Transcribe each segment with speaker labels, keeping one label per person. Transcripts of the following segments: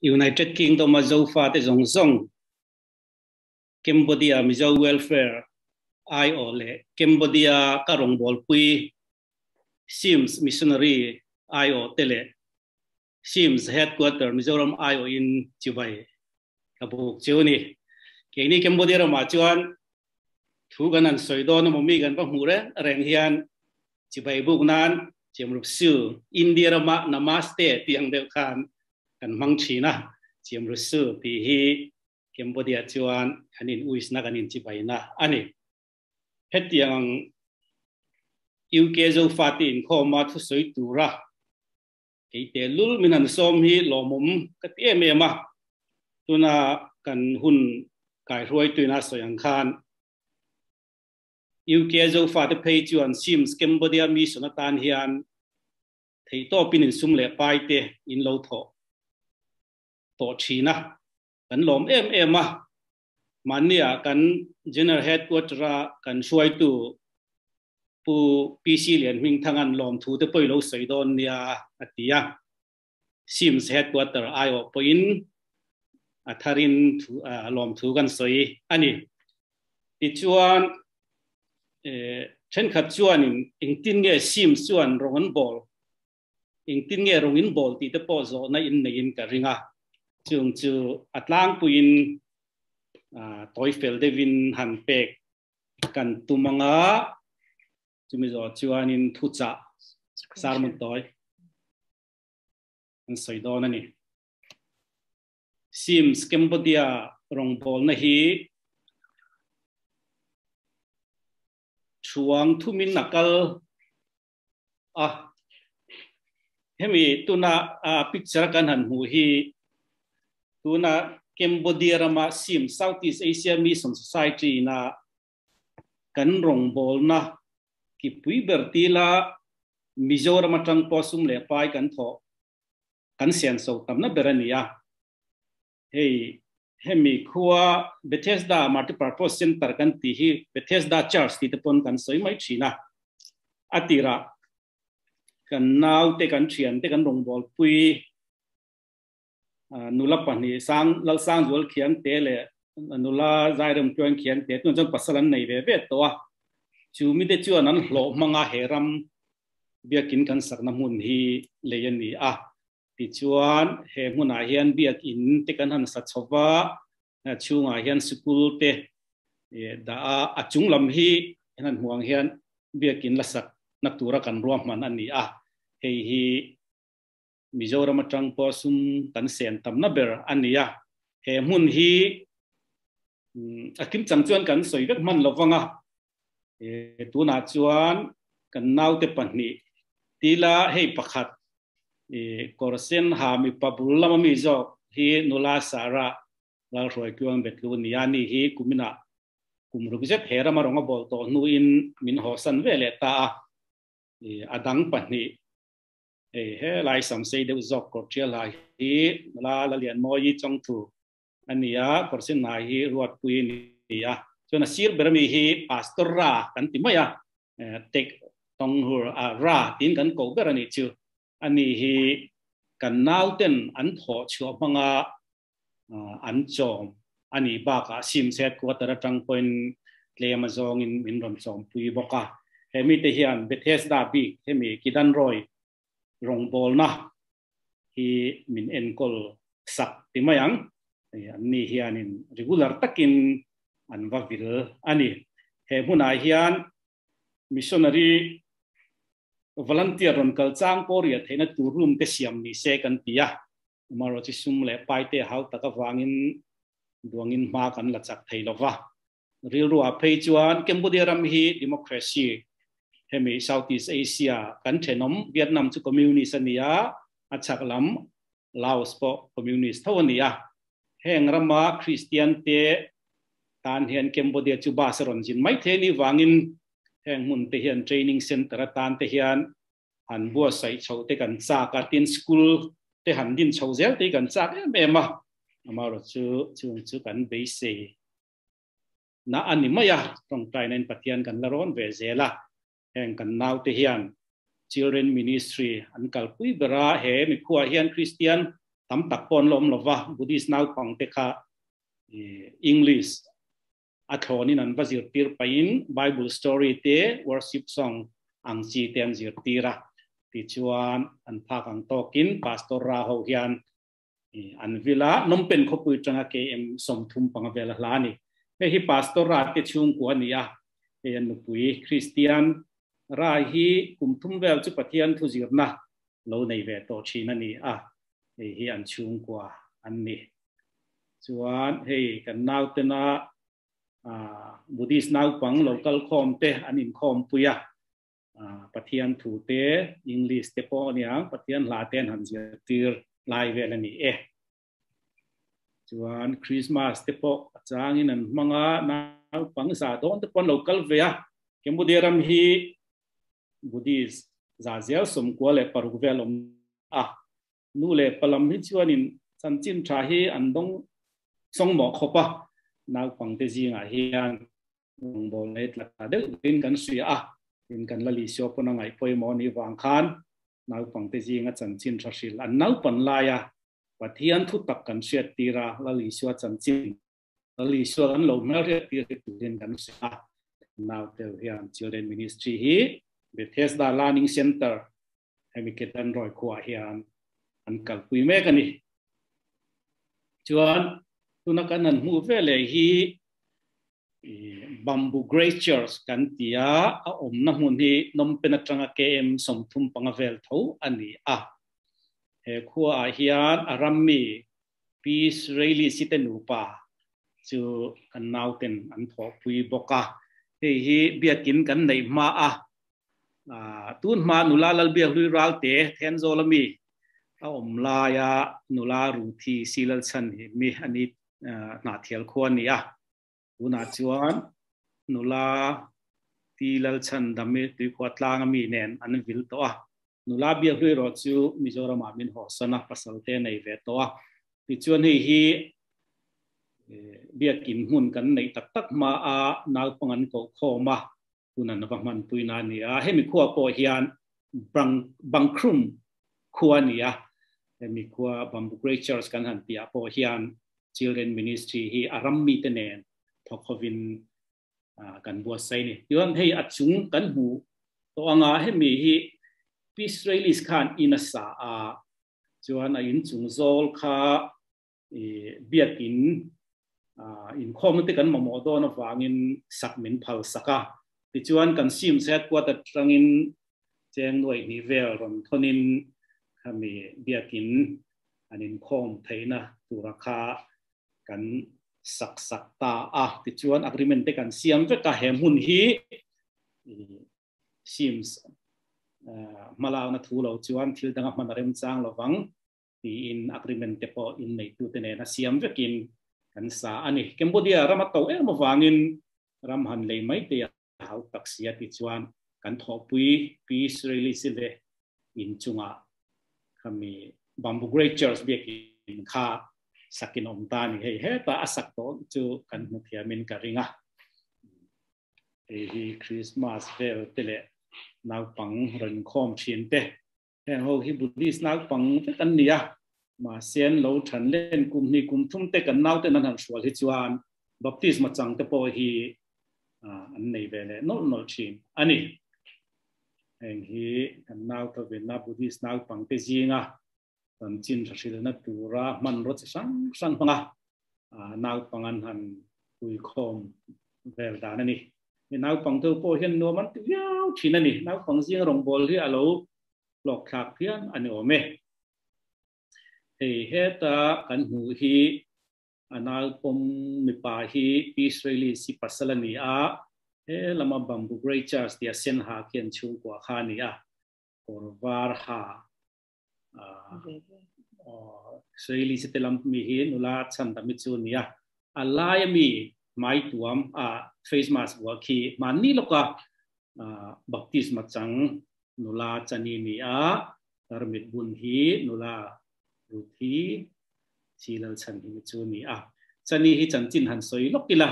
Speaker 1: United Kingdom zo fa te zong zong Cambodia mizo welfare IO le Cambodia karong bol pui Sims missionary IO tele Sims headquarter Mizoram IO in Chibai kabuk chiuni ke ni Cambodia ra ma chuan thu ganan soido no mi gan pa hure reng hian Chibai buk nan chemrup su India ra ma namaste tiang de khan kan mang china chemrup su ti hi Cambodia chuan anin uis na kanin Chibai na ani hetiang UK zo fatin khoma thu soi tura ke te lul minan som hi lomum ka ti emema tuna kan hun kai roi tuina soyang khan UK zo fa te pei chuan Sims Cambodia mi sunatan hian thei to pinin sum le pai te in lo tho to china kan lom ema mania kan general headquarter kan suai tu pu PC lian hing thangan lom thu te poi lo seidon nia atia Sims headquarter IO point atharin thu lom thu kan soi ani ti chuan chen khat chuan in tin nge Sims chuan rongan bol in tin nge rongin bol ti te po zo na in nei in ka ringa chung chu atlang puin toifel devin han pek kan tumanga chumi zo chuan in thucha sarmun toy an soidon ani Sims Cambodia rong bol na hi chuang thumin nakal hemi tuna picture kan han hu hi tuna Cambodia rama Sims Southeast Asia Mission Society na kan rong bol na ki pui bertila Mizoram atang posum le pai kan tho kan sian so tamna berania hey hemi khuwa Bethesda multipurpose center kan ti hi Bethesda church ti te pon kan soi mai china atira kan nau te kan thian te kan rong bol pui nula pani sang lal sang jol khian te le nula zairam tuan khian te tun chon pasalan nei ve ve to chu mi te chuan an hlo manga heram biakin kan sakna mun hi leyan ni ti chuan he hmuna hian biakin te kan han sa chowa chunga hian school te da achung lam hi han huang hian biakin lasak natura kan ruam man ani hei hi Mizoram atang posum kan sen tamna ber ania he mun hi akim chamchuan kan soivek man lovanga tuna chuan kan naute panni tila hei pakhat korsen ha mi pabul lama mi zo hi nula sara lal roi kyang betlu niani hi kumina kumrugjet hera maronga bol to nu in min hosan vele ta adang panni he lai sam sei de zok ko tia lai hi la lian mo yi chong thu ania korsen na hi ruat pui ni chona sir berami hi pastor ra kan timaya tek tong hur ra tin kan ko berani chu ani hi kan nauten an tho chu manga an chom ani ba ka sim set ko tara tang point klema zong in min rom chom pui boka hemi te hian Bethesda bi hemi kidan roi rong bol na hi min enkol sak timayang ani hianin regular takin an vavil ani he huna hian missionary volunteer ron kalchang poria theina turum te siam ni second pia maro chi sum le paite hau taka wangin duangin ma kan la chak theilowa ril ruwa phei chuan Cambodia ram hi democracy hemi Southeast Asia kan thenom Vietnam chu communist ania achak lam Laos po communist thawnia heng rama Christian te tan hian Cambodia chu ba saron jin mai theni wangin heng mun te hian training center tan te hian han bua sai chho te kan cha ka tin school te han din chho zel te kan cha ema amaro chu kan be se na ani maya tong trainen pathian kan laron ve zela heng kan nau te hian children ministry an kalpui bera he mi khuwa hian Christian tắm tắc pon lom lova Buddhist now pang te kha English athoni nan vazir tir pain Bible story te worship song ang chi tem zir tira ti chuan an phak ang tokin pastor ra ho hian an vila nompen khopui tanga ke em som thum pangavela hlani hi pastor ra te chung ko ania en pui Christian ra hi kumthum vel chu pathian thu zirna lo nei ve to china ni hi an chung kwa an ni chuan hei kan nau te na Buddhist nau pang local khom te an in khom puya pathian thu te English te po nia pathian la ten han zir tir lai ve la ni chuan Christmas te po changin an manga nau pang sa don te pon local ve Cambodia hi Buddhist za zel som ko le paru velom nu le palam hi chuanin chanchin tha hi andong song mo khopa nau pang te jinga hian bol le tla de tin kan suya tin kan la li sio pona ngai poi mo ni wang khan nau pang te jinga chanchin tha sil an nau pan la ya pathian thu tak kan siat tira la li sio chanchin la li sio an lo mer ti tin kan suya nau te hian children ministry hi Bethesda Learning Center hemiketan roi khwa hian an kal pui me kani chuan tuna kan an mu vele hi Bamboo Grace Church kan tia om na mun hi nom penatanga kem som thum pangavel tho ani he khwa hian arammi peace rally sitenupa chu kan nauten an tho pui boka hi biakin kan nei ma tun ma nula lal bia hlui ral te then zolami om la ya nula ruthi silal chan mi ani na thial khon ni una chuan nula tilal chan dame tui khwatlang mi nen an vil to nula bia hlui ro chu Mizoram amin ho sana pasal te nei ve to ti chuan hi bia kin hun kan nei tak tak ma nal pangan ko khoma tunan navman puina ni hemi khua po hian bangkrum khua ni hemi khua Bamboo Grace Church kan han tia po hian children ministry hi arammi tenen thokhovin kan bua sai ni yon hei achung kan hu to anga hemi hi peace rallies khan inasa chuan in chung zol kha biakin in khomte kan mamodo na wangin sakmin phal saka ti chuan kan sim set kwa ta trangin cheng noi ni vel ron thonin khami biakin anin khom theina turakha kan sak ta ti chuan agreement te kan siam ve ka hemun hi sims malaw na thulo chuan thil danga manarem chang lowang ti in agreement te po in nei tu te na siam vekin kan sa ani Cambodia ramato mawangin ram han lei mai te hau taksia ti chuan kan thopui peace rally sile in chunga khami Bamboo Grace Church bekin kha sakin om ta ni he ta asak to chu kan muthiamin karinga hi Christmas vel tele nau pang ron khom chin te hen ho hi Buddhist nau pang te kan nia ma sen lo than len kum ni kum thum te kan nau te nan han swal hi chuan baptism chang te po hi an nei vele no chin ani en hi kan nau to ve na Buddhist nau pang te jinga tan chin thil na tura man ro sang panga nau pangan han pui khom vel da ni nau pang to po hian no man yau thina ni nau pang jing rong bol hi alo lok thak phian ani ome heta kan hu hi anal pom mi pa hi peace rally si pasalani lama Bamboo Grace Church dia sen ha kian chu kwa khani korwar ha rally sitelam mi hi nula chan da mi chu nia alai mi mai tuam face mask wa ki mani loka baptisma chang nula chani ni tarmit bun hi nula ruthi silal chan hi chu ni chani hi chanchin han soi lokila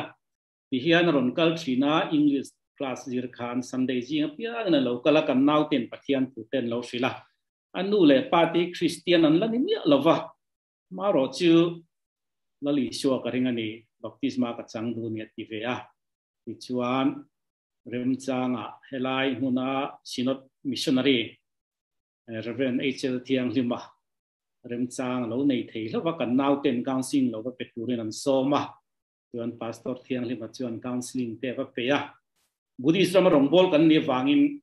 Speaker 1: ti hian ron kal thina English class zir khan Sunday jing pia na local kan nau ten pathian tu ten lo sila anu le party Christian an la ni lova mà rồi chứ là lý do cái hình này baptisma cái trang du niệm đi về à thì chuan rem chang à helai muna sinot missionary Reverend H.L. Thiang Lima rem chang lo nei thei lo wa kan nau ten counseling lo wa peturin an so ma chuan pastor Thiang Lima chuan counseling te wa pe a Buddhism rong bol kan ni wangin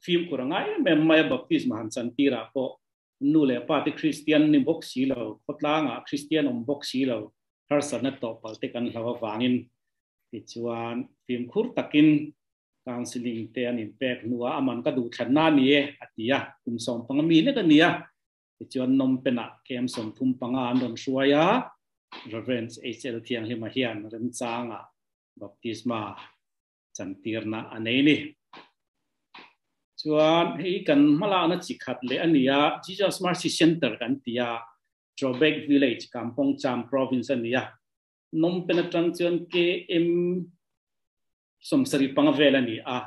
Speaker 1: film kurangai mem mai baptisma han chan tira po nu le pa ti Christian ni bok si lo khotlanga Christian om bok si lo har sanat to palte kan lawa wangin ti chuan film khur takin counseling te an impact nuwa aman ka du thanna ni e atia kum som pangami ne ka nia ti chuan nom pena kem som thum panga andon suaya Reverend H.L. Thiang Lima hian rem changa baptisma chantirna aneni chuan hei kan mala na chikhat le ania Jesus Mercy Center kan tia Trobek Village Kampong Cham province ania nom penatang chuan ke em somsari pangavela ni a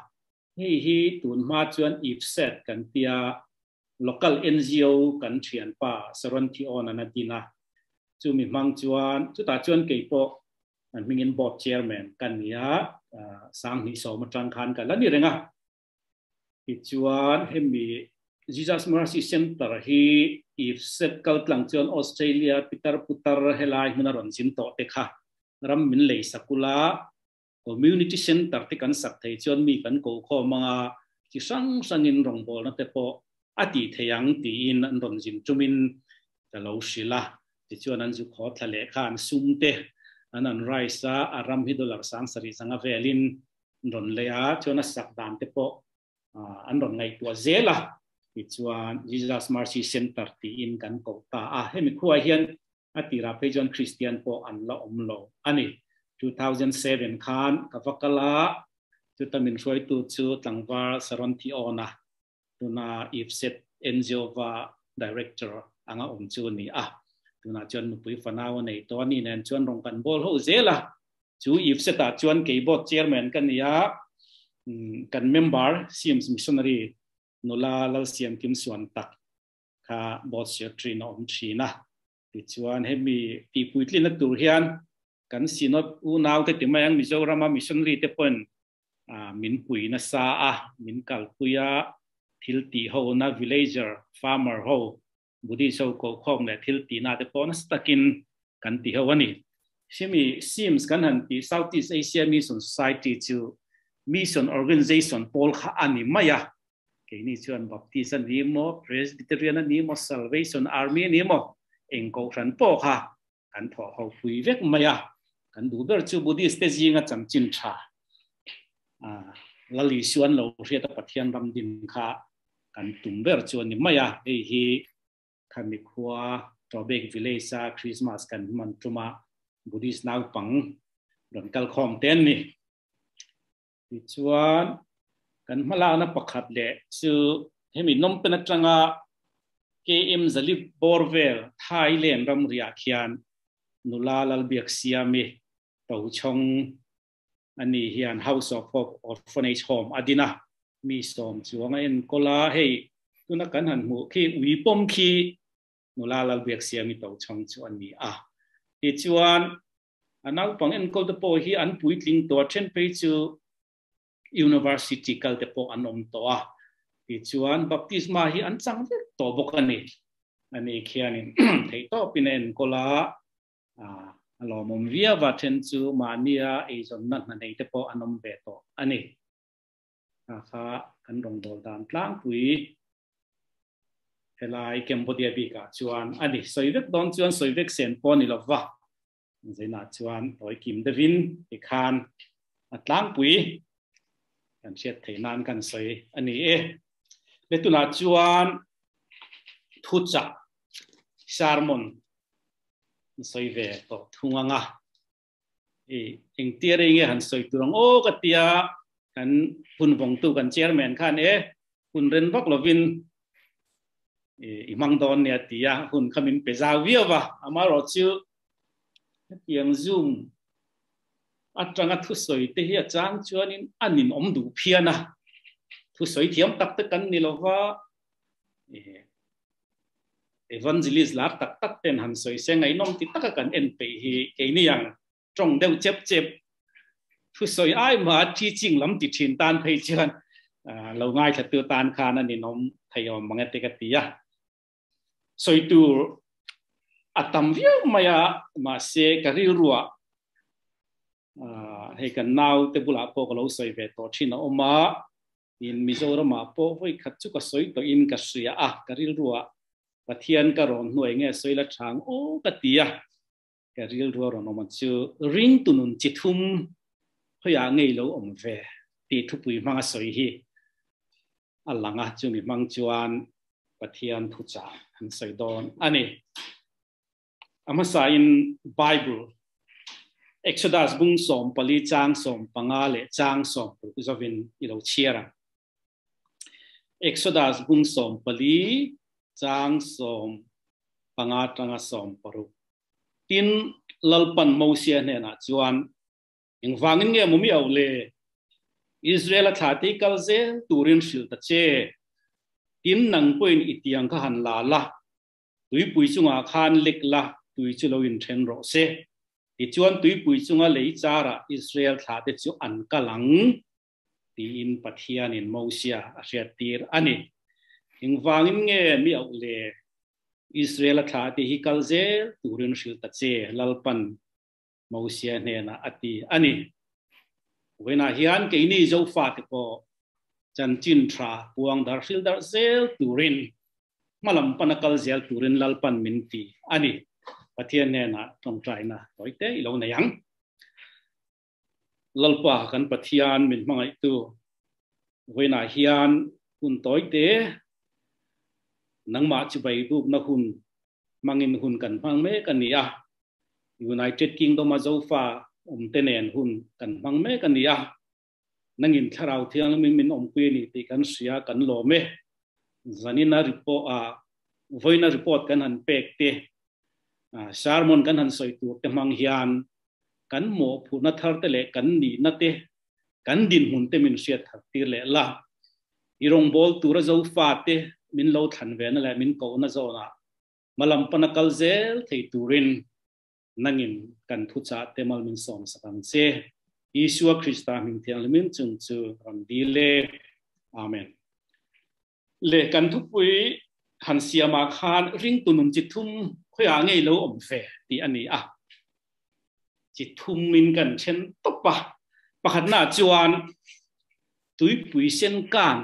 Speaker 1: hi tun ma chuan ifset kan tia local NGO kan thian pa saranthi on anadina chu mi mang chuan chu ta chuan ke po an mingin board chairman kan nia sang ni so matang khan kan lani renga chuan hemi Jesus Mercy Center hi ifset kal tlang chuan Australia pitar putar helai munaron sin to te kha ram min lei sakula community center te kan sak thei chuan mi kan ko kho manga chi sang sangin rong bol na te po ati theyang ti in an ron jin chumin ta lo shila ti chuan an ju kho thlale khan sumte anan raisa aram hi dollar sang sari sanga velin ron leya chuan a sak dan te po an ron ngai tua zela ti chuan Jesus Mercy Center ti in kan ko ta a hemi khuai hian atira pe chuan Christian po an la omlo ani 2007 khan kavakala tutamin shoi tu chu tlangwar saranthi ona tuna ifset NGO va director anga chu ni a tuna chuan nupui fanaw nei to ni nen chuan rong kan bol ho zela chu ifset a chuan ke board chairman kan ya kan member CMS missionary nula lal siam kim suan tak kha board secretary na china ti chuan hemi ti puitlin na tur hian kan sinot u naw te timayang Mizoram missionary te pon min pui na sa a min kal puya thil ti ho na villager farmer ho budi so ko khom le thil ti na te pon stakin kan ti ho ani simi sims kan han ti Southeast Asia Mission Society chu mission organization pol kha ani maya ke ni chuan baptist ni mo Presbyterian ni mo Salvation Army ni mo engko ran po kha kan tho ho pui vek maya kan du ber chu Buddhist te jinga cham chin tha lali suan lo ria ta pathian ram dim kha kan tum ber chu ni maya ei hi khami khwa Trobek Village sa Christmas kan man tuma Buddhist naw pang don kal khom ten ni ti chuan kan mala na pakhat le chu hemi nom pena tanga KM Zalip Borvel Thailand ram ria khian nula lal biak siami to chong ani hian House of Hope Orphanage Home adina mi som chuanga en kola hei tuna kan han mu khi wi pom khi nula lal biak siami to chong chu ani a ti chuan anal pang en kol te po hi an puitling to chen pe chu university kal te po anom to a ti chuan baptisma hi an chang to bokani ani khianin thei to pinen kola alo mom via va ten chu mania e zon nat na nei te po anom ve to ani kha kan rong dol dan tlang pui helai Cambodia bi ka chuan ani soivek don chuan soivek sen po ni lova zaina chuan toy kim devin e khan atlang pui kan chet theinan kan soi ani e letuna chuan thucha sermon soi ve to thunganga e engtiare nge han soi turang o katia kan punwong tu kan chairman khan e hun ren bak lovin e imang don ne tia hun khamin pezawi wa amaro chu tiang zoom atanga thu soi te hi chang chuanin anin omdu phiana thu soi thiam tak te kan ni lova e evangelist lar tak tak ten han soi se ngai nom ti tak kan en pe hi ke ni yang trong deu chep chep thu soi ai ma teaching lam ti thin tan phei chan lo ngai tha tu tan khan ani nom thayom mangai te ka ti ya soi tu atam viu maya ma se ka ri ruwa hay kan nau te bula po ko lo soi ve to thina oma in Mizoram ma po voi khat chu ka soi to in ka sia ka ril ruwa pathian ka ron hnuai nge soi la thang o ka tia ka ril ruwa ron ma chu ring tunun chithum hoya ngei lo om ve ti thu pui manga soi hi alanga chu mi mang chuan pathian thu cha han soi don ani amasa in Bible Exodus bung som pali chang som pangale chang som kuzavin ilo chiara Exodus bung som pali chang som pangatanga som paru tin lalpan mosia ne na chuan ingwangin nge mumi awle Israel thati kalze turin shil ta che tin nang point itiang kha han la la tui pui chunga khan lik la tui chulo in then ro se ti chuan tui pui chunga lei chara Israel thate chu an kalang ti in pathian in mosia a tir ani ingwangin nge mi awle Israel thate hi kalze turin shil ta che lalpan mosia ne na ati ani wena hian ke ni zo fa te ko chan chin tra puang dar shil dar zel turin malam panakal zel turin lalpan minti ani pathian ne na tong trai na toite ilo na yang lalpa kan pathian min mangai tu wena hian kun toite nangma chu bai bu na hun mangin hun kan phang me kan nia United Kingdom ma zo fa tenen hun kan phang me kan nia nangin tharau thiang min om pui ni ti kan sia kan lo me zanina report voina report kan han pek te sermon kan han soi tu te mang hian kan mo phu na thar te le kan ni na te kan din hun te min sia thar tir le la irong bol tu ra zo fa te min lo than ve na le min ko na zo na malam panakal zel thei turin nangin kan thu cha te mal min som sakang se Isua Krista min thiang le min chung chu ram di le amen le kan thu pui han sia ma khan ring tunun chithum khoya ngei lo om fe ti ani chithum min kan chen topa pakhat na chuan tui pui sen kan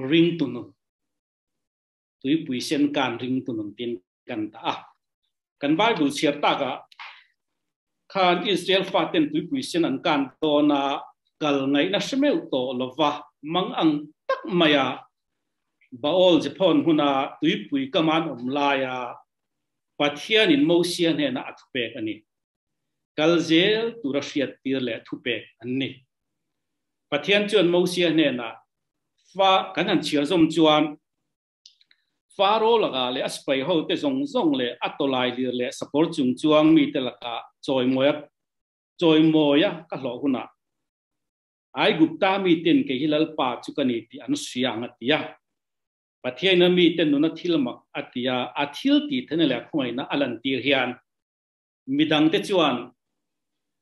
Speaker 1: ring tunun tui pui sen kan ring tunun tin kan ta kan Bible siap ta ka khan Israel faten tui pui sen an kan to na kal ngai na smeu to lova mang ang tak maya baol japon huna tui pui kaman omlaya pathian in mosia ne na athpek ani kalzel turasiat tirle thupek anni pathian chuan mosia ne na fa kanan chia zom chuan faro laga le aspai ho te zong zong le atolai lir le support chung chuang mi te laka choi moya ka hlo huna ai gupta mi ten ke hilal pa chukani ti an siang atia pathian mi ten no na thilma atia athil ti thene le khoi na alan tir hian midang te chuan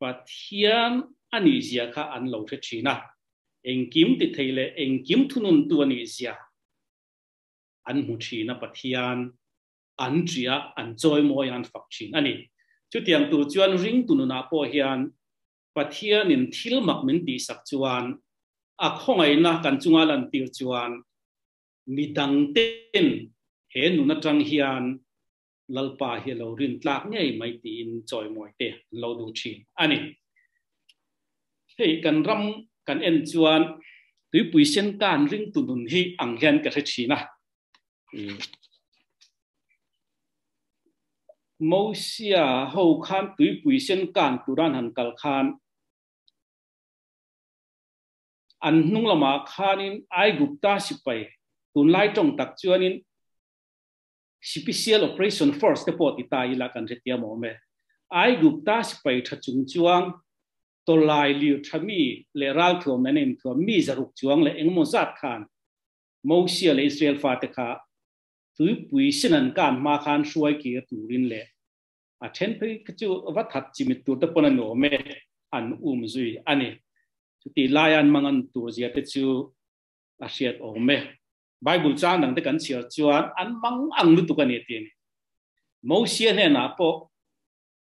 Speaker 1: pathian ani zia kha an lo the thina engkim ti theile engkim thunun tu ani zia an mu thina pathian an tria an choi moi an fak thin ani chu tiang tu chuan ring tununa po hian pathian in thil mak min ti sak chuan a khongai na kan chunga lan tir chuan midang ten he nu na tang hian lalpa hi lo rin tlak ngei mai ti in choi moi te lo du thin ani hei kan ram kan en chuan tui pui sen kan ring tunun hi ang hian ka thina mosia ho khan tui pui sen kan turan han kal khan an hnung lama khanin ai gupta sipai tun lai tong tak chuanin special operation force te pot itai la kan retia mo me ai gupta sipai tha chung chuang to lai liu thami le ral thom nanin thom mi zaruk chuang le engmo zat khan mosia le Israel fa te kha túi bùi xin ăn can mà khan xuôi kia turin lệ à trên phải cái chú vắt thật chỉ mit tu tập bọn nó mẹ ăn duy anh ấy thì lai ăn mang ăn tu gì cái chú à siết mẹ Bible cha nang te kan chiar chuan an mang ang lu tu kan etin Moses ne na po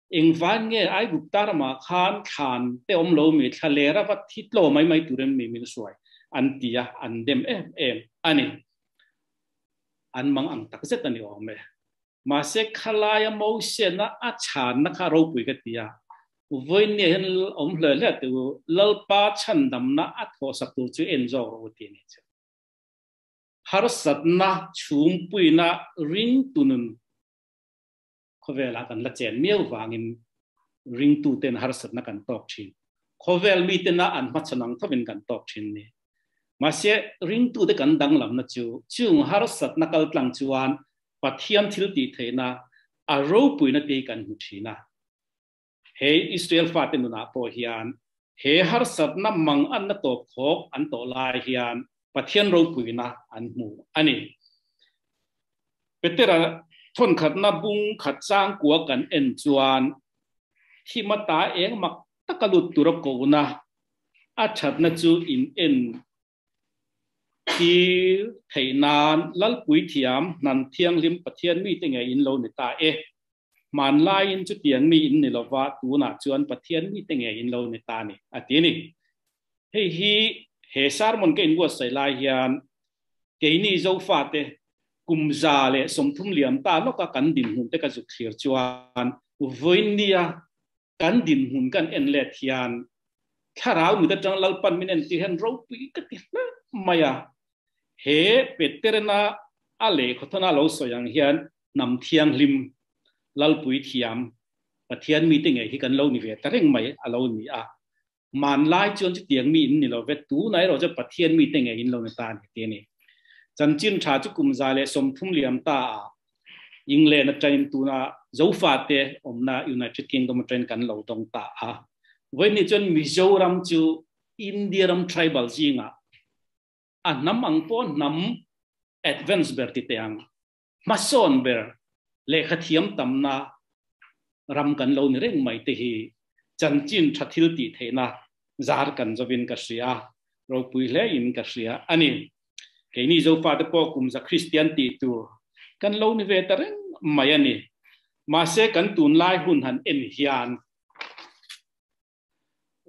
Speaker 1: engvan nge ai guptar ma khan te lo mi thalera va thitlo mai turen mi min suai an tia an dem ani an mang ang takset ani me ma se khalaya Moses na a chan na kha ro pui ka tia voi ne hen le tu lalpa chan dam na a tho sak tu chu enjo ro ti ni har satna chum puina ring tunun khovela kan la chen miau wangin ring tu ten har satna kan tok thin khovel mi ten na an machanang thovin kan tok thin ni masia ring tu de kan dang lam na chung har satna kal tlang chuan pathian thil ti theina a ro puina te kan hu thina he Israel faten na po hian he har satna mang an na to khok an to lai hian pathian ro puina an mu ani petera thon khat na bung khat chang kwa kan en chuan thi mata eng mak takalut tur ko na a that na chu in en ki theinan lal pui thiam nan thiang lim pathian mi te nge in lo ni ta man lai in chu tiang mi in ni lova tu na chuan pathian mi te nge in lo ni ta ni ati ni hei hi he sarmon ke in go sai lai hian ke ni zo fa te kumza le somthum liam ta loka kan din hun te ka zu thir chuan voinia kan din hun kan en le thian tharau mi ta tang lalpan minen ti hen ro pi ka ti na maya he peterna ale khothana lo soyang hian nam thiang lim lalpui thiam pathian mi te nge hi kan lo ni ve ta reng mai alo ni a man lai chon chi tiang mi in ni lo vet tu nai ro cha pathian mi te nge in lo ni ta ni ni chan chin tha chu kum za le som thum liam ta England na train tu na zo fa te omna United Kingdom train kan lo dong ta a when ni chon Mizoram chu Indiaram tribal jinga a nam ang po nam advance ber ti teang mason ber le khathiam tamna ram kan lo ni reng mai te hi chan chin thathil ti theina zar kan jovin ka sia ro pui le in ka sia ani ke ni zo fa de po kum za Christian ti tu kan lo ni ve ta reng mai ani ma se kan tun lai hun han en hian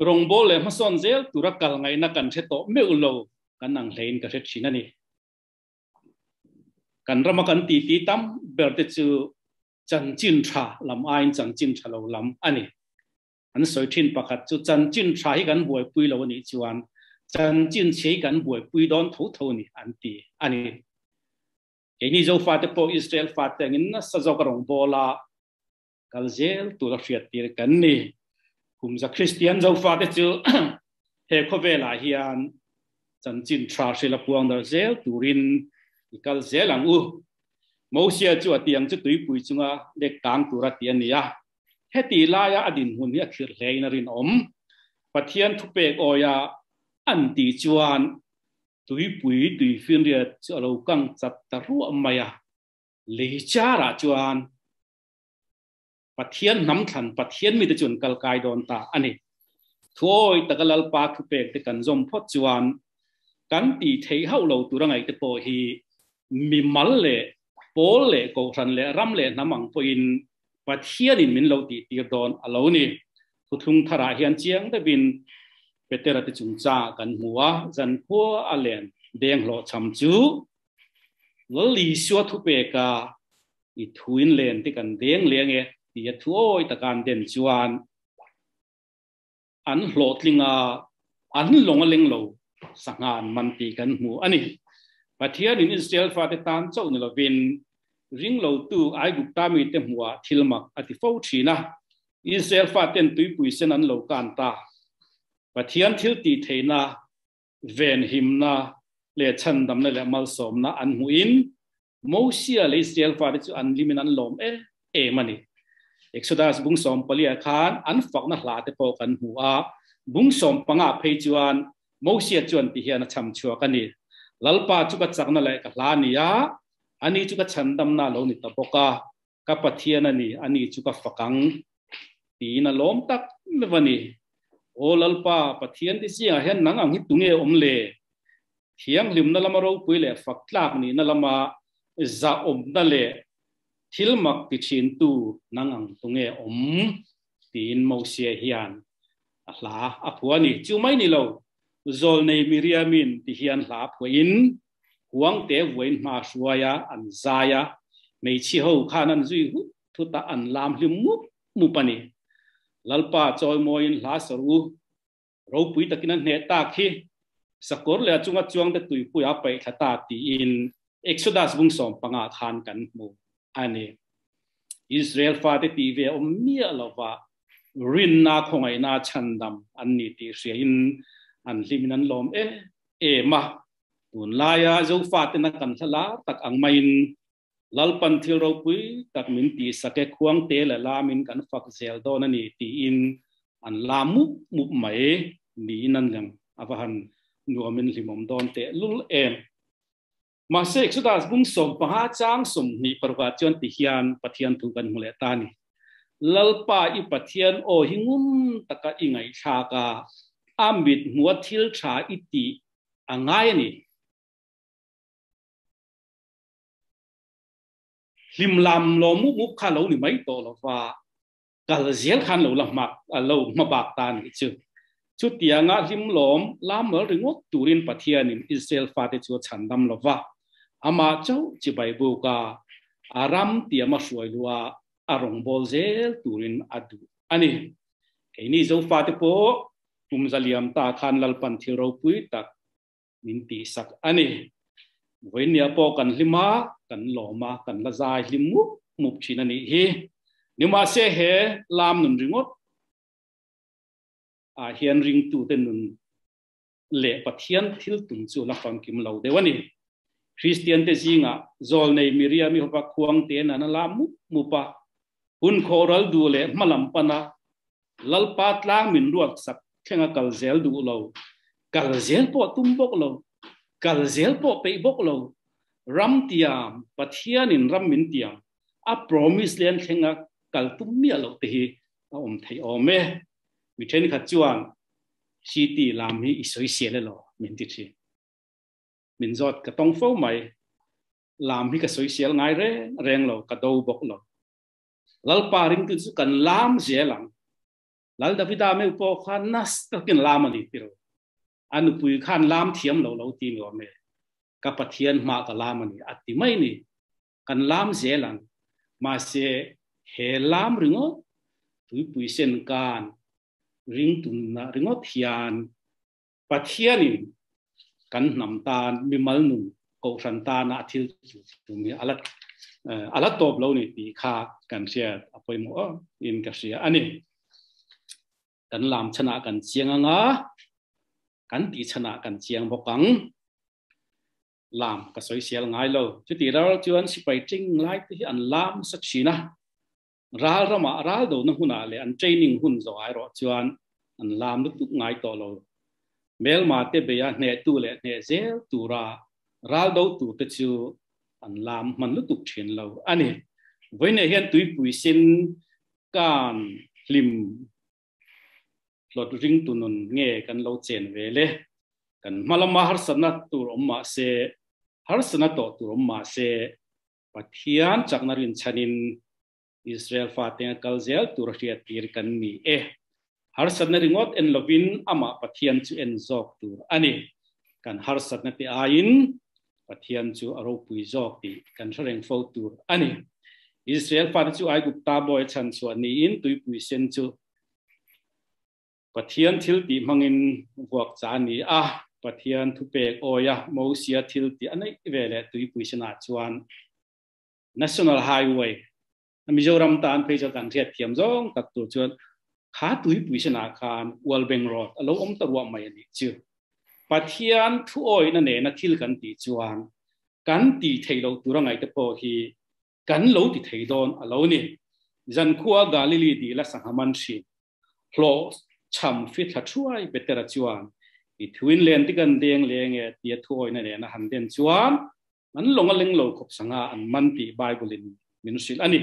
Speaker 1: rong bol le mason zel tura kal ngai na kan the to me ulo kan nang hlein ka the thina ni kan rama kan ti tam ber te chu chan chin tha lam ain chan chin tha lo lam ani an soi thin pakhat chu chan chin tha hi kan buai pui lo ni chuan chan chin chei kan buai pui don tho ni an ti ani ke ni zo fa te po Israel fa te ngin na sa zo ka rong bola kal zel tu la fiat tir kan ni kum za Christian zo fa te chu he khovela hian chan chin tha sila puang dar zel turin ikal zelang Moses chu atiang chu tui pui chunga le kang tura tian nia heti la ya adin hun ya khir hlei na rin pathian thu pek oya an ti chuan tui pui tui fin ria chu lo kang chat ta ru maya le chara chuan pathian nam than pathian mi te chun kal kai don ta ani thoi takalal pa thu pek te kan zom phot chuan kan ti thei hau lo turangai te po hi mi mal le pol le ko ran le ram le namang po in pathian in min lo ti tir don alo ni thuthung thara hian chiang te bin petera te chung cha kan huwa zan pho alen deng lo cham chu li swa thu pe ka i thuin len te kan deng leng e ti thuoi ta kan den chuan an hlotlinga an longa leng lo sangan man ti kan mu ani pathian in Israel fa te tan chau ni lovin ring lo tu ai gupta mi te hua thilmak ati fo thina Israel fa ten tui pui sen an lo kan ta pathian thil ti theina ven himna le chan dam na le mal som na an huin Moses le Israel fa te chu an limin an lom mani Exodus bung som palia khan an fak na hla te po kan hua bung som panga phei chuan Moses chuan ti hian cham chua kani lalpa chu ka chakna le ka hla nia อันนี้จุกฉันดำนาเรานี่ตะบกากับปะเทียนนี่อันนี้จุกฝักังตีน่ะล้มตักไม่วันนี้โอลัลปาปะเทียนที่เสียเห็นนังอังฮิตุงเออมเล่เทียงลิมนั่นละมาเราปุยเล่ฝักลากนี่นั่นละมาจะอมนั่นเล่ทิลมักติชินตูนังอังตุงเออมตีนมอเสียเฮียนลาอภัวนี่จูไม่นี่เราโจลในมิริยามินที่เฮียนลาผัวอินหวงเตวอินมาชัวยาอันซายาไม่ชี้หูขานันจุยทุตาอันลามลิมุมุปนีลัลปาจอยมอยินลาสรูเราปุยตะกินันเนตาคีสกอร์เลยจุงจวงแต่ตุยปุยอาไปขตาตีอินเอ็กโซดัสบุงสอมปังอาทานกันมูอันนี้อิสราเอลฟาเตตีเวอมเมียลาวารินนาคงไอนาชันดำอันนี้ตีเสียอินอันลิมินันลมมาตุนลายาโจฟาเตนักันสลาตักอังไม่อินลัลปันทิลเราปุยตักมินตีสเกควงเตลลามินกันฟักเซลโดนันนี่ตีอินอันลามุไม่นี่นั่นยังอาวันนัวมินลิมอมโดนเตลุลมาเสกสุดาบุ้งสมปะฮาจางสมนี่ประวัติจนติฮิยันปะเทียนทุกันมุเลตานีลัลปาอีปะเทียนโอหิงุมตะกะอิงไอชากาอามิดหัวทิลชาอิติอังไงนี่ลิมลำโลมุกข้าเรานี่ไม่โตหรอกว่ากาลเซียลขันเราละมักเรามาบากตานี่ชุดเตียงาลิมลมลามเมื่อถึงว่าตูรินปะเทียนิมอิสราเอลฟาเตชัวฉันดำละว่าอามาเจ้าจิบายบุกาอารามเตียมาสวยลัวอารมณ์บอลเซลตูรินอดูอันนี้ไอ้นี่เจ้าฟาเตโปตุมซาลียมตาขันลัลปันที่เราปุยตักมินตีสักอันนี้เว้นเนี่ยพอกันลิมากันหล่อมากันละใจลิมุกชินันนี่เฮนิมาเสเหลามนุนริงดเฮียนริงตูเตนุนเละปะเทียนทิลตุนจูละฟังกิมเราเดวันนี้คริสเตียนเตจิงะโจลในมิริยามิฮปะควงเตนันลามุปะอุนโครัลดูเละมาลัมปนาลัลปัตลางมินรวกสักเข่งกัลเซลดูเรากัลเซลปอตุมบกเรากัลเซลปอไปบกเรารัมเตียมปะเทียนินรัมมินเตียมโปรมิสเลียนเข่งกัลตุมเมียเราเตะไทยอเมมิเทนขัดจวนชีตีลามีอิสวยเสียเลยหรอมินติชีมินจอดกระต้องเฝ้าไหมลามีกระสวยเสียง่ายแรงเรากระดูบกเราลัลปาริงตุจุกันลามเสียหลังลัลดาวิดาไม่พอขันนัสตะกินลามันอีกทีเราอันปุยขันลามเทียมเราตีนเราเมกับปะเทียนมากกับลามันอีอัติไม่นี่กันลามเสียหลังมาเสียเฮลามหรือง้อปุยเส้นการริงตุนนะริงอทียนปัทยานิกันนำตามีมัลนุนกสันตานาทิลตุมีอัลตบเรานี่ตีขากันเสียอภัยมัวอินกันเสียอันนี้กันลามชนะกันเชียงงากันตีชนะกันเชียงบกังลามก็สวยเสียง่ายเราจุดที่เราจวนสิไปจริงไล่ที่อันลามสักชีนะราลมาราลโดนหุ่นอะไรอันเทรนนิ่งหุ่นสายรอจวนอันลามลุกง่ายต่อเราเมลมาเตเบียเนตูเล่เนเซลตูราลโดตูเตจูอันลามมันลุกเชียนเราอันนี้เว้นเห็นตุยปุยสินการลิมหลดริงตุนนเงกันเราเจนเวเลกันมาละมาฮาร์สนัตตูรอมมาเซฮาร์สนัตโตตูรอมมาเซปัทยานจากนารินชันินอิสราเอลฟาเตงกัลเซลตุรกีตีร์กันมีฮาร์สันนริงอดเอ็นลวินอามาปะเทียนจูเอ็นจอกตูอันนี้กันฮาร์สันนติอายินปะเทียนจูอารมณ์ปุยจอกตีกันแสดงโฟตูอันนี้อิสราเอลฟาเตจูไอกุปตาบอยชันส่วนนี้อินตุยปุยเซนจูปะเทียนทิลตีมังอินพวกจานีปะเทียนทุเปกโอยะโมเซียทิลตีอันนี้เวลาตุยปุยชนะจวน National Highwayมิโซรัมตานเพจกันเทียดเทียมจงตัดตัวจวนขาตุยปุยชนาคารวอลเบงโรดเราอมตรวจไม่ดีจือปัทยานทุโอยนั่นเองนักทิลกันตีจวนกันตีเทโลตัวไงแต่พอฮีกันโลตีเทโดนเราเนี่ยจันขัวกาลิลีดีและสังหมันชีโผล่ช่ำฟิตละช่วยเบตเตอร์จวนอีทวินเลนที่กันเดียงเลี้ยงเดียทุโอยนั่นเองนะฮันเดนจวน an long a leng lo khop sanga an man ti bible in minusil ani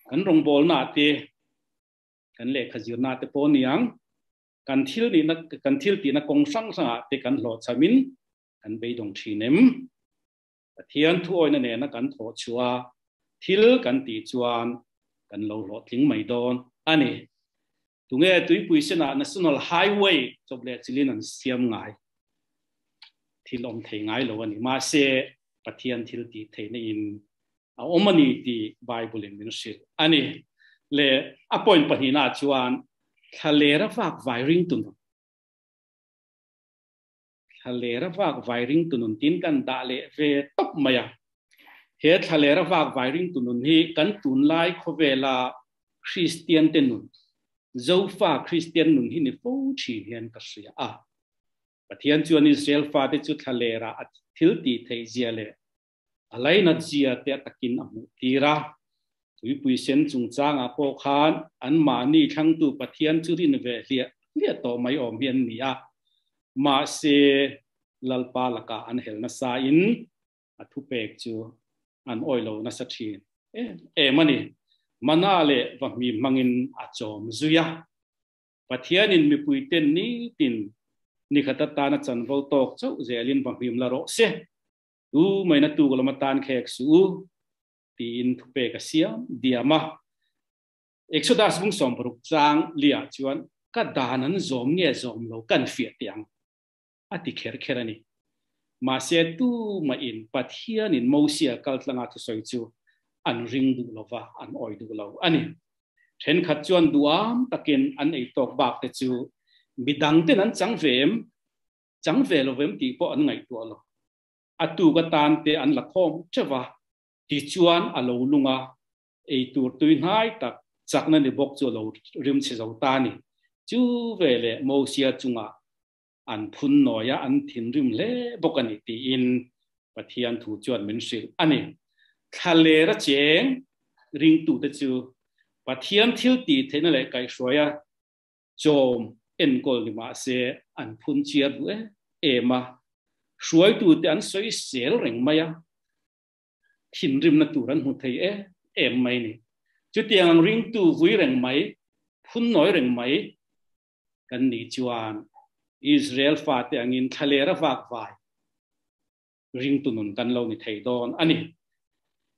Speaker 1: kan rong bol na te kan le khajir na te poniang kan thil ti na kong sang sanga te kan lo chamin kan be dong thinem pathian thu oina ne na kan tho chua thil kan ti chuan kan lo tling mai don ani tunge tui puisena national highway choble chilin an siam ngai thilom thei ngai lo ani ma se pathian thil ti theina in a omani ti bible in minusil ani le appoint pahina chuan thalera fak wiring tun thalera fak wiring tunun tin kan da le ve top maya he thalera fak wiring tunun hi kan tun lai khovela christian tenun zofa christian nun hi ni fo chi hian ka sia a pathian chuan israel fa te chu thalera at thil ti thei zia le alai na zia te takin amu tira tui pui sen chung changa ko khan an mani thang tu pathian chu rin ve lia to mai om hian ni a ma se lalpa laka an helna sa in athu pek chu an oilo na sa thin mani manale wa mi mangin achom zuya pathianin mi puiten ni tin ni khata ta na chan vol tok chau zelin wa him la ro se tu mai na tu gol matan khek su tin thu pe ka siam diama exodus bung som pruk chang lia chuan ka danan zom nge zom lo kan fiat yang ati kher ani ma se tu ma in pathianin mosia kaltlanga thu soi chu an ring du lova an oi du lo ani then khat chuan duam takin an ei tok bak te chu midang ten an chang ve lovem ti po an ngai tu lo atu ka tan te an la khom chawa ti chuan alo lunga ei tur tui ngai tak chakna ni bok chu lo rim che zo ta ni chu ve le mosia chunga an phun noya an thin rim le bokani ti in pathian thu chuan min sil ani thalera cheng ring tu te chu pathian thil ti theina le kai hroya chom en kol ni ma se an phun chia du ema hruai tu te an soi sel reng maya thin rim na tu ran hu thei em mai ni chu tiang ring tu vui reng mai phun noi reng mai kan ni chuan Israel fa te angin thalera vak vai ring tu nun kan lo ni thei don ani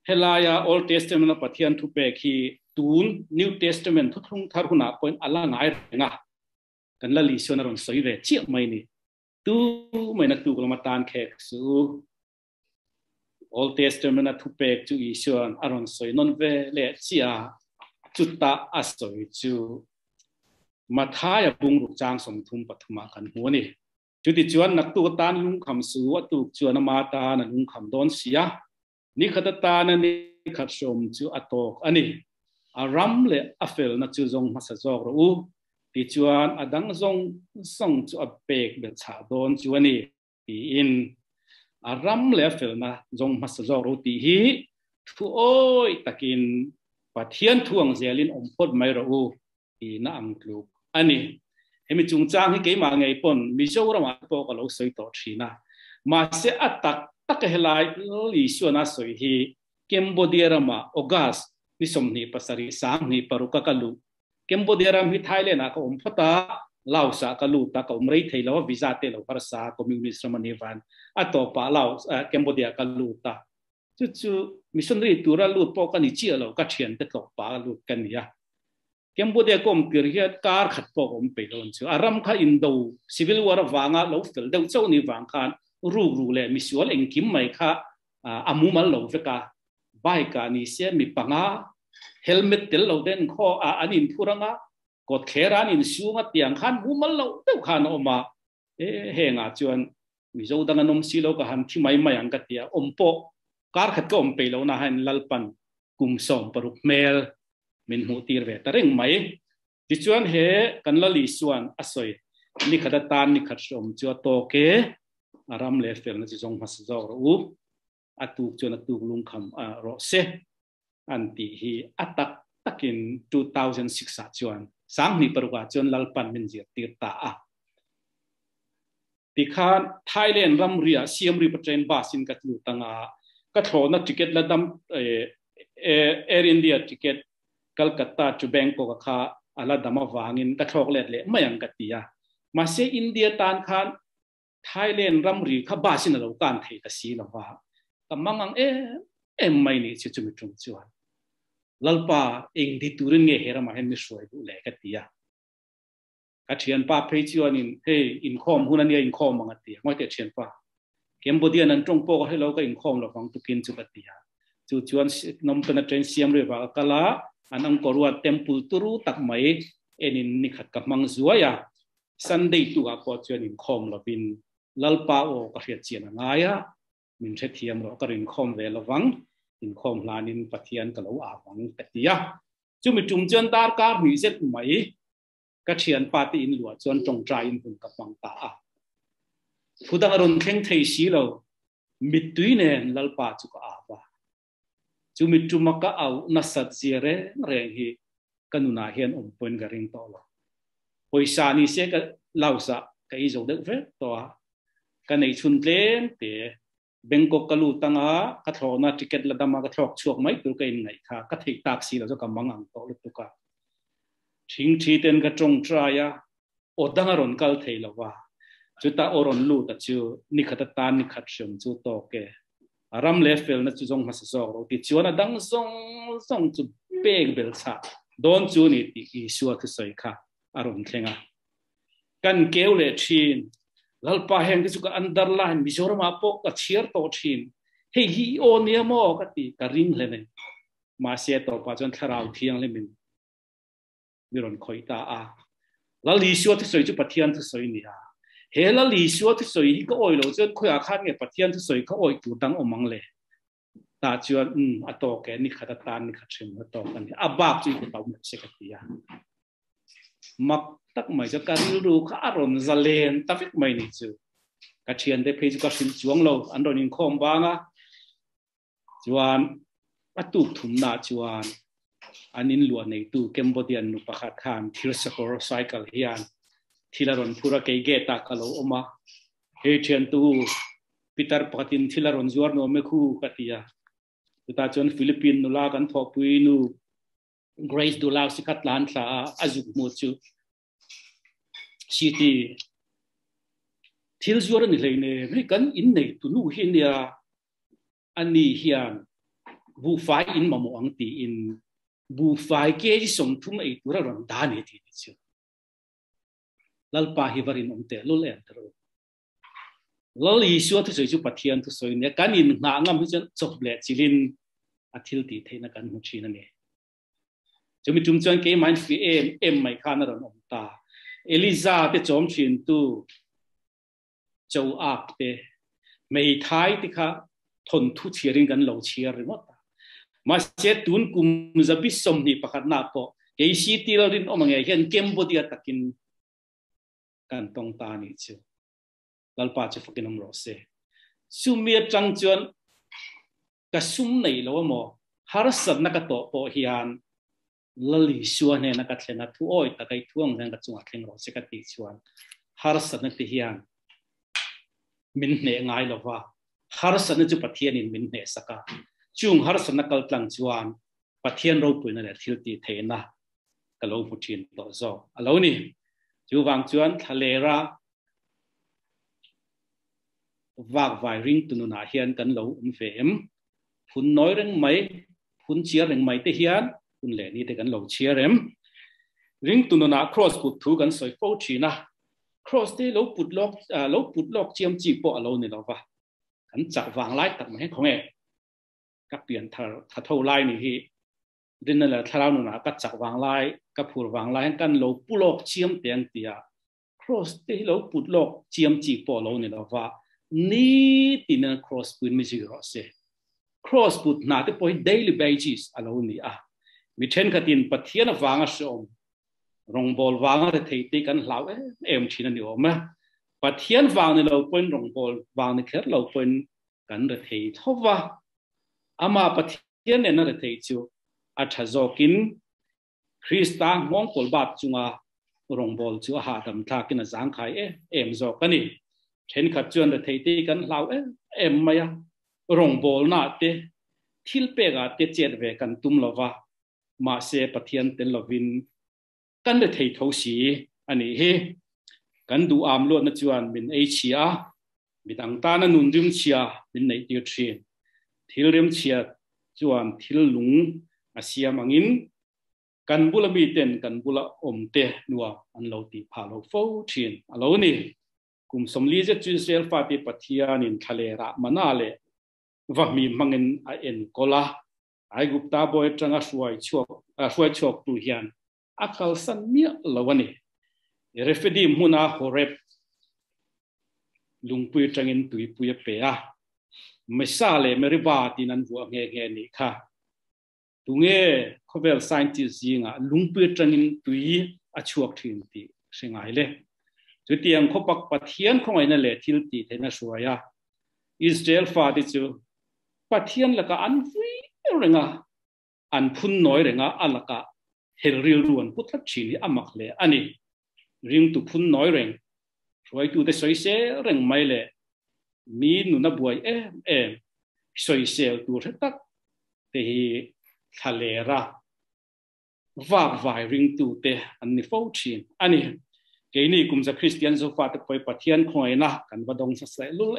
Speaker 1: helaya old testament na pathian thu pe khi tun new testament thu thung thar huna point ala ngai nga kan la li sona ron soi ve chi mai ni tu mai na tu ko matan khek su old testament na thu pe chu ison aron soi non ve le chia chutta asoi chu mathaya bung ru chang som thum pathuma kan hu ni chu ti chuan nak tu tan lung kham su tu chuan ma ta na lung kham don sia ni khata ta na ni khat som chu atok ani aram le afel na chu zong masa zok ro ti chuan adang zong song chu apek be cha don chu ani ti in aram le afel na zong masa zok ro ti hi thu oi takin pathian thuang zelin ompot mai ro ti na anglu ani hemi chung chang hi ke ma ngai pon mi zo ra ma po ka lo soi to thina ma se atak tak helai li suana soi hi Cambodia rama August ni somni pasari sang ni paruka kalu Cambodia ram hi Thailand ka phata lausa kalu ta ka umrei theilo visa te lo parsa communist ramani van ato pa lau Cambodia kalu ta chu missionary tura lu po ka ni chi lo ka thian te to pa lu kan ya Cambodia kom kirhiat kar khat po om pe don chu aram kha indo civil war wanga lo fel deu chau ni wang khan ru le misual engkim mai kha amu mal lo veka bai ka ni se mi panga helmet tel lo den kho anin thuranga kot kheran in suanga tiang khan mu mal lo deu khan oma he nga chuan mi zo dang anom si lo ka han thi mai mai ang ka tia ompo kar khat ko om pe lo na han lalpan kum som paruk mel min hu tir ve tareng mai ti chuan he kan la li suan asoi ni khada tan ni khat som chu to ke aram le fel na chi jong mas zo ro atu chuan atu lung kham ro se anti hi atak takin 2006 a chuan sang ni paruka chuan lalpan min ji tir ta a ti khan Thailand ram ria siam ri patren basin ka tu tanga ก็โทรนักติเกตละดำAir India ติเกตกัลกัตตาจูแบงกอกค่ะอะไรดำมาวางินก็โทรเล็ดไม่ยังกัตติยามาเสียอินเดียตานคันไทยแลนด์รำรีข้าบ้านสินเราการเทตสีละว่าแต่มังอังไม่นี่จุดมิตรงจวนลัลปาเองที่ตูรินเงเฮรามาเห็นไม่สวยดูแลกัตติยากัดเชียนป้าเพย์จวนนี่อินคอมหุ่นนี่อินคอมมังกัตติยาไม่เตะเชียนป้าเกมบดีนั้นตรงโปก็ให้เราก็อินคอมเราฟังตุกินจุกัตติยาจุดจวนนมเป็นเทรนเซียมเรียกว่ากะลาอันนั้นก็รู้ว่าเทมปุลตุรุตักไม่นี่ขัดกับมังซัวยาซันเดย์ตัวก็จวนอินคอมเราบินลัลปาโอก็เรียกเชียนง่ายมินเชทียมเราก็อินคอมเวลวังอินคอมลานินปะเทียนก็เราอาวังกัตติยาจุมีจุ่มจวนดาร์การมีเจ็ดไม่กัดเชียนปาตีอินหลวงจวนจงใจอินหุ่นกับบังตาผู้ดังอรุณเข่งเทสีเรามิดตุยเนี่ยลัลปาจุกอาบะจุมิจุมักเอานัสเซียเรงฮีกันุนาเฮียนปนกระริงต่อเราพอยสานิเสกเล่าซะก็อีโจเด็กเวตัวกันในชุนเลนเตะเบงกอกกลูตังอากัทโรนาติเกตละดามากระทอกช่วงไม่ตัวกันไงค่ะกัทหิตากสีเราจะกำมังอังต่อลุตุกะทิ้งทีเต็นกระจงใจอะอดดังอรุณกัลเทลว่าจุดตาอรุณลู่ตัดจูนิขัดตานิขัดชมจุดโตเกอารามเลฟเฟลนัดจูจงมาสซอกเราติดชวนดังส่งจุดเบกเบลซ่าโดนจูนี่ติอีชัวคือสวยค่ะอรุณเชงะกันเกลเลชินลัลปาเฮงที่สุกอันดาร์ไลน์มิจอร์มาปกกับเชียร์โตชินเฮ้ยโอเนียโมกัติการริงเลยเนี่ยมาเสียต่อปัจจุบันทาราวเทียงเลยมินมิรอนคอยตาแล้วลิชัวที่สวยจุดปัทยันที่สวยนี่เฮลลิชัวที่สวยก็โอยเราจนคุยอาคารเงี้ยปัทยันที่สวยก็โอยกูดังอมังเลยตาจวนอัตโตแกนี่ขัดตานี่ขัดเชิงอัตโตกันเนี่ยบาปจุยก็ต้องเสกติยามักตักไม่จะการรู้ข้าอารมณ์จะเล่นแต่ฟิกไม่นี่จูกัดเชียนได้เพจก็สินจวงเราอันโดนินคอมบ้างจวนอัตุกถุมนาจวนอันนินล้วนในตู้เกมบดียนนุปะขัดขานทิรสกอร์ไซเคิลเฮียนทีละรอนพูระเกยเกตากะโลออกมาเฮเชียนตู้ปีเตอร์ปกตินทีละรอนจวนโนเมคูกัตยาตัวตาจวนฟิลิปปินส์นุลากันทอกปุยนูเกรซดูลาวสิกัดล้านสาอาจุกมูจูสิทีทิลจวนนี่เลยเนี่ยไม่กันอินในตุนูเฮียนอันนี้เฮียนบูไฟอินมาโมอังตีอินบูไฟเกจิสมทุมไอตัวเราด่านนี่ทีเดียวลัลปาฮิบารินอมเตลุเลนตรุลัลยิชัวที่สวยจุปัทยันที่สวยเนี่ยการอินหน้างามที่จะจบเละจิลินอาทิลตีเทนักันมุชีนั่นเองจะมีจุ่มจวนเกย์มันฟีเอ็มไม่ขานเราอมตาเอลิซาที่จอมชินตูเจ้าอักเตไม่ทายที่ข้าทนทุเชียริงกันเหล่าเชียริงหมดมาเสียตุนกุมจะบิสมนี่ประคันนักพอเกย์สิที่เราดินอมังเงี้ยเกมบดีตักินกันตรงตานี่เชียวลัลปาจะฟักินน้ำรสเซ่ซุมเมียจังจวนกระซุ่มในเราว่าโมฮาร์สันนักโตโปฮิอันลัลิชัวเนี่ยนักเทนนัททุโอยตะไคท่วงนั่งกระจุงเทนรสกัดติชวนฮาร์สันนักฮิอันมินเนง่ายเราว่าฮาร์สันนักจุปัทยันมินเนสกัดจุงฮาร์สันนักกลตังจวนปัทยันเราปุ่นนั่นแหละทิลตีเทนะกะโลมุชินต่อโซอารมณ์นี่จูวางจวนทะเลระวากวายริงตุนุนาเฮียนกันเหลาเฟมพุนน้อยเร่งไม่พุนเชียร์เร่งไม่เทียนพุนเหล่นี้แต่กันเหลาเชียร์เร่มริงตุนุนาครอสปุดถูกันสอยโฟชีนะครอสที่เหลาปุดล็อกเจียมจีบเหลาเนี่ยเราว่ากันจับวางไล่ตัดมาให้ของกับเปลี่ยนถ้าเท่าไล่นี่ที่ดินนั่นแหละถ้าเราหนุนาก็จับวางไล่กับผูวางไล่กันเหลาปุล็อกเจียมเตียงเตียครอสที่เหลาปุดล็อกเจียมจีบเหลาเนี่ยเราว่านี่ที่นั่น cross ปุ่นไม่ใช่เราเสีย cross ปุ่นน่าจะเป็น daily basis อะไรนี่มิเช่นกันที่ปัทยันวางส่งรองบอลวางอะไรที่กันเราชินันอยู่มั้ยปัทยันวางนี่เราเป็นรองบอลวางนี่แค่เราเป็นกันอะไรที่ทว่าอามาปัทยันเนี่ยนั่นอะไรที่อาชจอกินคริสต์มองกอลบาทจุงรองบอลจู่หาดำทากินสังขายจอกันนี่เช่นขัดจวนแต่ที่กันเราไม่ rong bol na te thil pe ga te chet ve kan tum lova ma se pathian ten lovin kan le thei tho si ani he kan du am lo na chuan min ei chia midang ta na nun rim chia min nei tir thin thil rem chia chuan thil lung asia mangin kan bula mi ten kan bula om te nuwa an lo ti pha lo fo thin alo ni kum somli je chu sel fa ti pathian in thale ra manale va mi mangin a en kola ai gupta boy tanga suai chok tu hian akal san mi lawani refedi muna horep lungpui tangin tui puya pe a mesale meriba tinan bu nge ni kha tunge khovel scientist jinga lungpui tangin tui achuak thin ti singai le chutiang khopak pathian khongai na le thil ti thena suaya Israel fa di chu pathian laka an fui renga an phun noi renga alaka herril ruan putlat chini amak le ani ring tu phun noi reng roi tu te soi se reng mai le mi nu na buai soi se tu tak te hi thalera va vai ring tu te an ni fo chin ani ke ni kum za Christian zo fa te poi pathian khoi na kan badong sa sai lul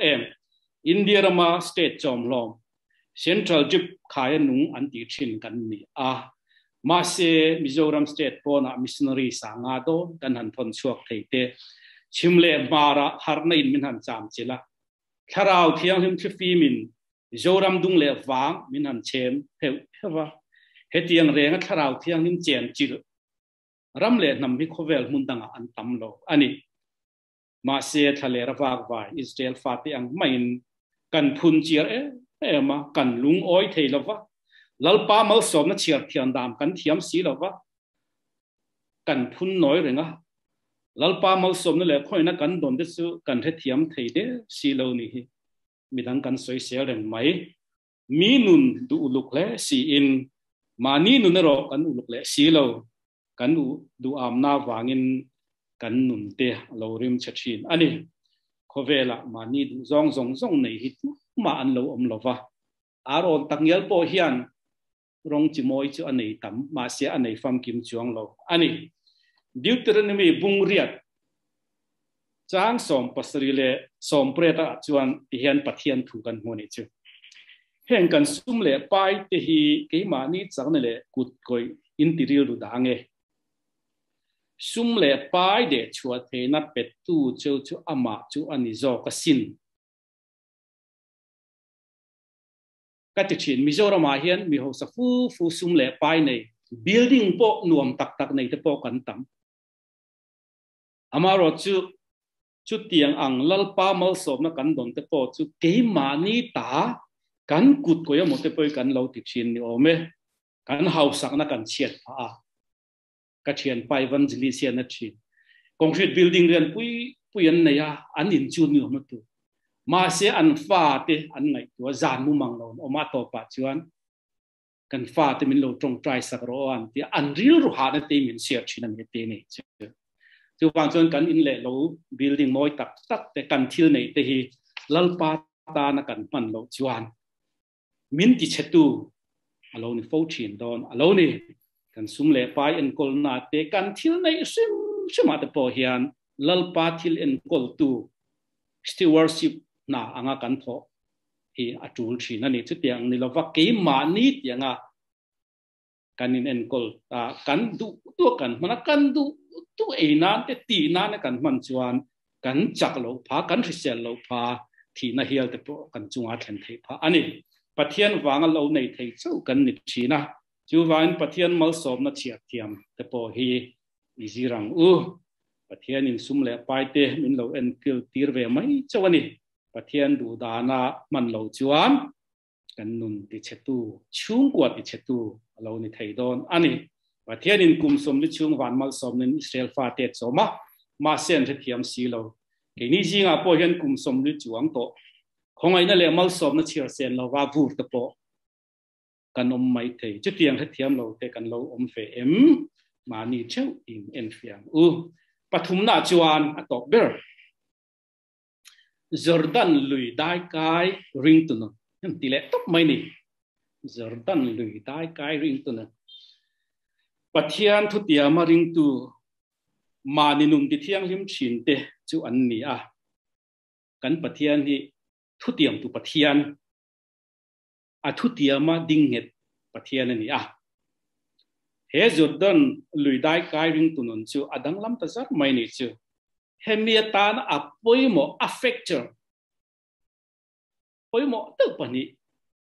Speaker 1: India rama state chom lom central jip khaya nung anti chin kan ni ma se Mizoram state pona missionary sanga do kan han thon chuak theite chimle mara harna in min han cham chila tharau thiang him thfi min Mizoram dung le wang min han chem hewa hetiang renga tharau thiang him chen chil ram le nam mi khovel mun danga an tam lo ani ma se thale ra wak vai Israel fati ang main kan phun chiar ma kan lung oi thei lova lalpa mal som na chiar thian dam kan thiam si lova kan phun noi renga lalpa mal som na le khoi na kan don de su kan the thiam thei de si lo ni hi midang kan soi sel reng mai mi nun du uluk le si in mani nun ro kan uluk le si lo kan du am na wangin kan nun te lo rim chachin ani khovela mani du zong nei hi ma an lo om lova aron tangyal po hian rong chimoi chu anei tam ma sia anei fam kim chuang lo ani Deuteronomy bung riat chang som pasri le som preta chuan hian pathian thu kan honi chu heng kan sum le pai te hi ke mani chang ne le kut koi intiril du dange sum le pai de chua the na pet tu chu ama chu ani zo ka sin katichin Mizoram hian mi ho sa fu sum le pai nei building po nuam tak nei te po kan tam amaro chu tiang ang lalpa mal som na kan don te po chu ke mani ta kan kut ko ya mo te poi kan lo tichin ni ome kan hau sak na kan chiat pha ka thian pai van jili sian na chi concrete building ren pui an nei an in chu ni mo tu ma se an fa te an ngai to zan mu mang lo o ma to pa chuan kan fa te min lo trong trai sak ro an ti an ril ru ha na te min sia chin an te nei chu wang chuan kan in le lo building moi tak te kan thil nei te hi lalpa ta na kan man lo chuan min ti chetu alo ni fo chin don alo ni kan sum le pai en kol na te kan thil nei sim ma te po hian lalpa thil en kol tu stewardship na anga kan tho hi atul thin ani chu tiang ni lova ke ma ni tianga kanin en kol ta kan du tu kan mana kan du tu e na te ti na kan man chuan kan chak lo pha kan risel lo pha thi na hial te po kan chunga thlen thei pha ani pathian wanga lo nei thei chu kan ni thina chu wain pathian mal som na chiak thiam te po hi izirang pathian in sum le pai te min lo en kil tir ve mai chawani pathian du dana man lo chuan kan nun ti chetu chung kwa ti chetu lo ni thei don ani pathian in kum som li chung wan mal som nin Israel fa te choma ma sen the thiam si lo ke ni jinga po hian kum som li chuang to khongai na le mal som na chir sen lo wa vur te po kan om mai thei chu tiang the thiam lo te kan lo om fe ma ni cheu in en fiang pathum na chuan atok ber Jordan lui dai kai ring tu no nhưng tỷ lệ tốt mấy nè Jordan lùi tai cái ring tu nè Pathian thu tiệm mà ring tu mà nên nung thiang lim chin te chu an ni a kan Pathian hi thu tiệm tu Pathian a thu tiệm mà ding het Pathian ni a he Jordan lùi tai cái ring tu nun chu adang lam ta zat mai ni chu hemiatan a poimo affector poimo tu pani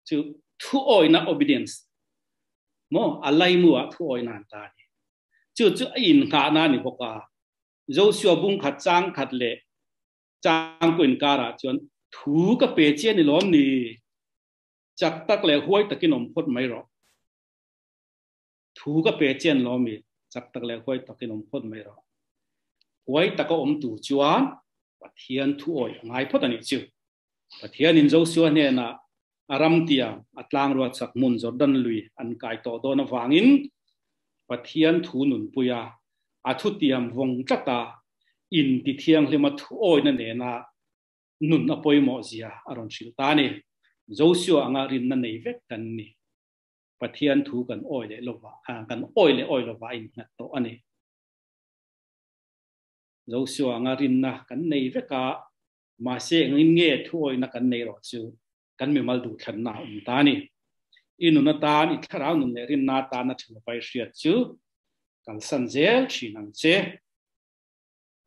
Speaker 1: chu thu oi na obedience mo alai mu a thu oi nan ta ni chu in kha na ni boka Joshua bung khat chang khat le chang kuin kara chon thu ka pe che ni lom ni chak tak le huai takinom phot mai ro thu ka pe chen lom mi chak tak le huai takinom phot mai ro huai taka om tu chuan Pathian thu oi ngai phot ani chu Pathian in Joshua ne na aram tia atlang ro chak mun Jordan lui an kai to do na wangin Pathian thu nun puya athu tiam vong tata in ti thiang hlema thu oi na ne na nun apoi mo zia aron shil ta ni Joshua anga rin na nei vek kan ni Pathian thu kan oi le lova kan oi lova in na to ani Joshua anga rin na kan nei veka ma se ngin nge thu oi na kan nei ro chu kan mi mal du than na ta ni inuna ta ni tharau nun le rin na ta na thil pai ria chu kan san zel chinang che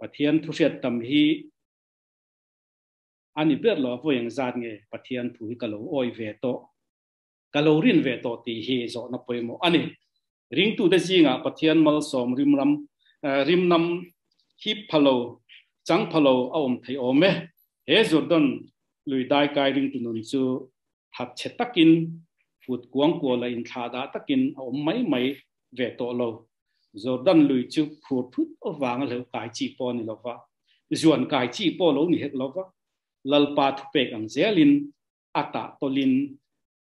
Speaker 1: Pathian thu riat tam hi ani ber lo vo yang zat nge Pathian thu hi kalo oi ve to kalorin ve to ti hi zo na poimo ani ring tu de jinga Pathian mal som rim nam hi phalo chang phalo aom thei ome he Jordan lui dai kai ring tu nun chu hap che takin put kuang ko la in tha da takin om mai ve to lo Jordan lui chu phut awang lo kai chi po ni lo wa zuan kai chi po lo ni het lo wa lalpa thu pek ang zelin ata tolin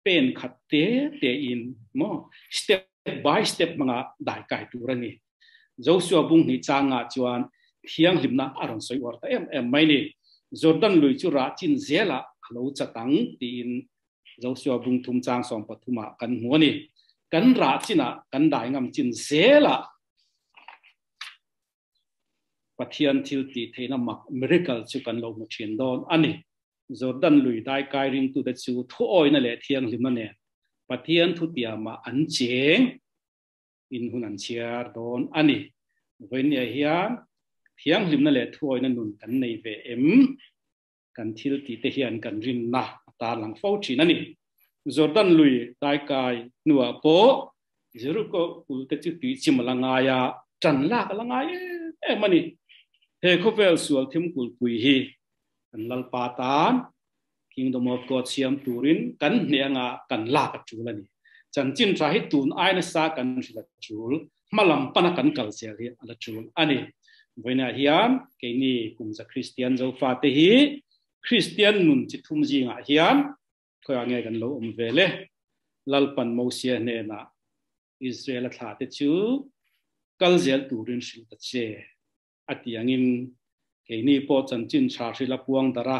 Speaker 1: pen khatte te in mo step by step manga dai kai tu rani Joshua bung ni changa chuan thiang limna aron soi war ta em mai ni Jordan lui chu ra chin zela lo chatang tin Joshua bung thum chang som pathuma kan huani kan ra china kan dai ngam chin zela Pathian thil ti theina mak miracle chu kan lo mu thin don ani Jordan lui dai kai ring tu de chu thu oi na le thiang limna ne Pathian thu tiama an cheng in hunan chiar don ani when ya hian thiang limna le thu oi na nun kan nei ve em kan thil ti te hian kan rin na ta lang fo thin ani Jordan lui dai kai nuwa po Jericho ul te chu ti chimlanga ya chan la kalanga e mani he khovel sual thim kul pui hi kan lal patan kingdom of God siam turin kan neanga kan la ka chulani chan chin tra hi tun aina sa kan la chul malam pana kan kal sel hi ala chul ani voina hiam ke ni kum za Christian zo fa te hi Christian nun chi thum ji nga hiam khoi ange kan lo vele lalpan mosia ne na Israel tha te chu kal zel turin sil ta che atiangin ke ni po chan chin cha rila puang dara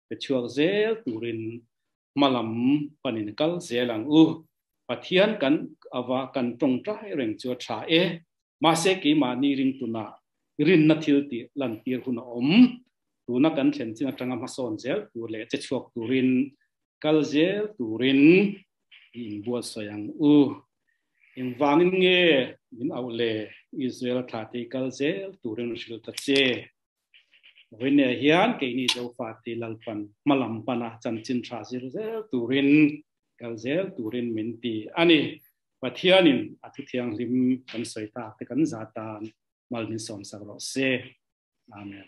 Speaker 1: pe chuak zel turin malam panin kal zelang u Pathian kan awa kan tong tra reng chu tha e ma se ki ma ni ring tuna rin na thil ti lan tir hun om tuna kan thlen chin atanga ma son zel tu le che chuak turin kal zel turin in bua soyang u in wangin nge min aule Israel thati kal zel turin shil ta che when hian ke ni zo fa ti lalpan malam pana chan chin tha zel turin kal zel turin min ti ani Pathianin athu thiang lim kan soita te kan zatan malmin som sagro se amen